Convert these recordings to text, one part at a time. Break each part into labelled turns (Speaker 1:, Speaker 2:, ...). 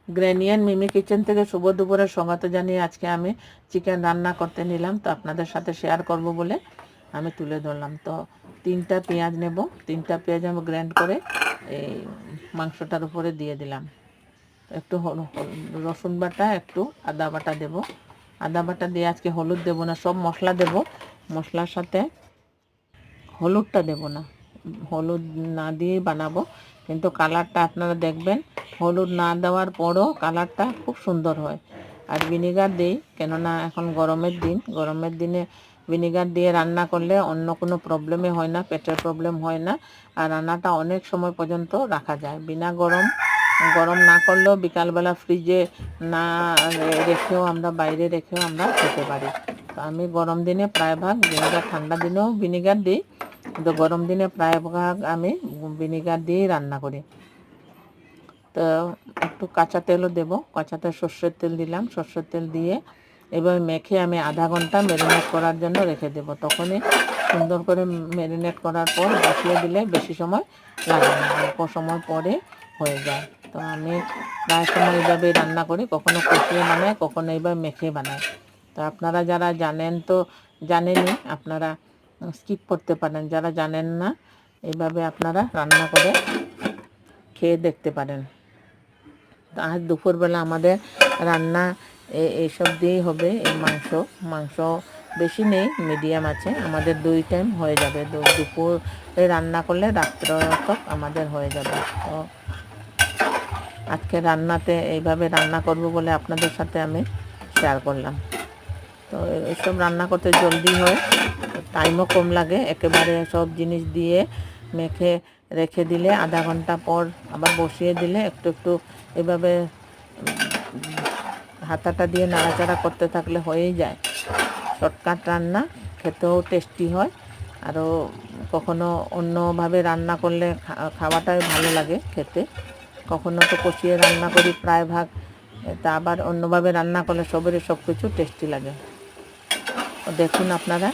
Speaker 1: গ্র্যানিয়ান মিমি kitchen থেকে শুভ দুপুরের স্বাগত জানিয়ে আজকে আমি চিকেন রান্না করতে নিলাম। তো আপনাদের সাথে শেয়ার করব বলে আমি তুলে ধরলাম। তো 3টা পেঁয়াজ নেব, 3টা পেঁয়াজ আমি গ্রাইন্ড করে এই মাংসটার উপরে দিয়ে দিলাম। একটু রসুন বাটা, একটু আদা বাটা দেব। আদা বাটা দিয়ে আজকে হলুদ দেব না, সব মশলা দেব। মশলার সাথে হলুদটা দেব না, হলুদ না দিয়েই বানাবো, কিন্তু কালারটা আপনারা দেখবেন হলুদ না দেওয়ার পরও কালারটা খুব সুন্দর হয়। আর ভিনেগার দিই, কেননা এখন গরমের দিনে ভিনেগার দিয়ে রান্না করলে অন্য কোনো প্রবলেমে হয় না, পেটের প্রবলেম হয় না। আর রান্নাটা অনেক সময় পর্যন্ত রাখা যায়, বিনা গরম না করলেও বিকালবেলা ফ্রিজে না রেখেও আমরা বাইরে রেখেও আমরা খেতে পারি। তো আমি গরম দিনে প্রায় ভাগ ভিনেগার, ঠান্ডা দিনেও ভিনেগার দিই, কিন্তু গরম দিনে প্রায় ভাগ আমি ভিনেগার দিয়েই রান্না করি। তো একটু কাঁচা তেলও দেবো, কাঁচা তেল সর্ষের তেল দিলাম। সর্ষের তেল দিয়ে এবার মেখে আমি আধা ঘন্টা ম্যারিনেট করার জন্য রেখে দেবো। তখনই সুন্দর করে ম্যারিনেট করার পর বসিয়ে দিলে বেশি সময় লাগে না, অল্প সময় পরে হয়ে যায়। তো আমি প্রায় সময় এইভাবেই রান্না করি, কখনো কষিয়ে বানাই, কখনো এইভাবে মেখে বানাই। তো আপনারা যারা জানেন তো জানেনই, আপনারা স্কিপ করতে পারেন। যারা জানেন না, এইভাবে আপনারা রান্না করে খেয়ে দেখতে পারেন। তো আজ দুপুরবেলা আমাদের রান্না এইসব দিয়েই হবে। এই মাংস বেশি নেই, মিডিয়াম আছে, আমাদের 2 টাইম হয়ে যাবে। দুপুরে রান্না করলে রাত্র তক আমাদের হয়ে যাবে। তো আজকে রান্নাতে এইভাবে রান্না করব বলে আপনাদের সাথে আমি শেয়ার করলাম। তো এইসব রান্না করতে জলদি হয়, টাইমও কম লাগে। একেবারে সব জিনিস দিয়ে মেখে রেখে দিলে আধা ঘন্টা পর আবার বসিয়ে দিলে একটু একটু এভাবে হাতাটা দিয়ে নাড়াচাড়া করতে থাকলে হয়েই যায়। শর্টকাট রান্না, খেতেও টেস্টি হয়। আরও কখনো অন্যভাবে রান্না করলে খাওয়াটাই ভালো লাগে খেতে। কখনো তো কষিয়ে রান্না করি প্রায় ভাগ, তা আবার অন্যভাবে রান্না করলে সবেরই সব কিছু টেস্টি লাগে। দেখুন আপনারা,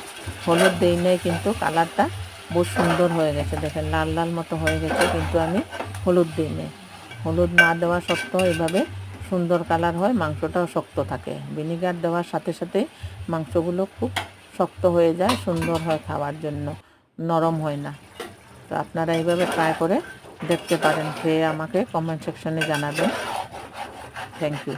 Speaker 1: হলুদ দেই নাই, কিন্তু কালারটা বহু সুন্দর হয়ে গেছে। দেখেন লাল লাল মতো হয়ে গেছে, কিন্তু আমি হলুদ দিই নাই। হলুদ না দেওয়া সত্ত্বেও এভাবে সুন্দর কালার হয়, মাংসটাও শক্ত থাকে। ভিনেগার দেওয়ার সাথে সাথে মাংসগুলো খুব শক্ত হয়ে যায়, সুন্দর হয় খাওয়ার জন্য, নরম হয় না। তো আপনারা এইভাবে ট্রাই করে দেখতে পারেন, খেয়ে আমাকে কমেন্ট সেকশনে জানাবেন। Thank you.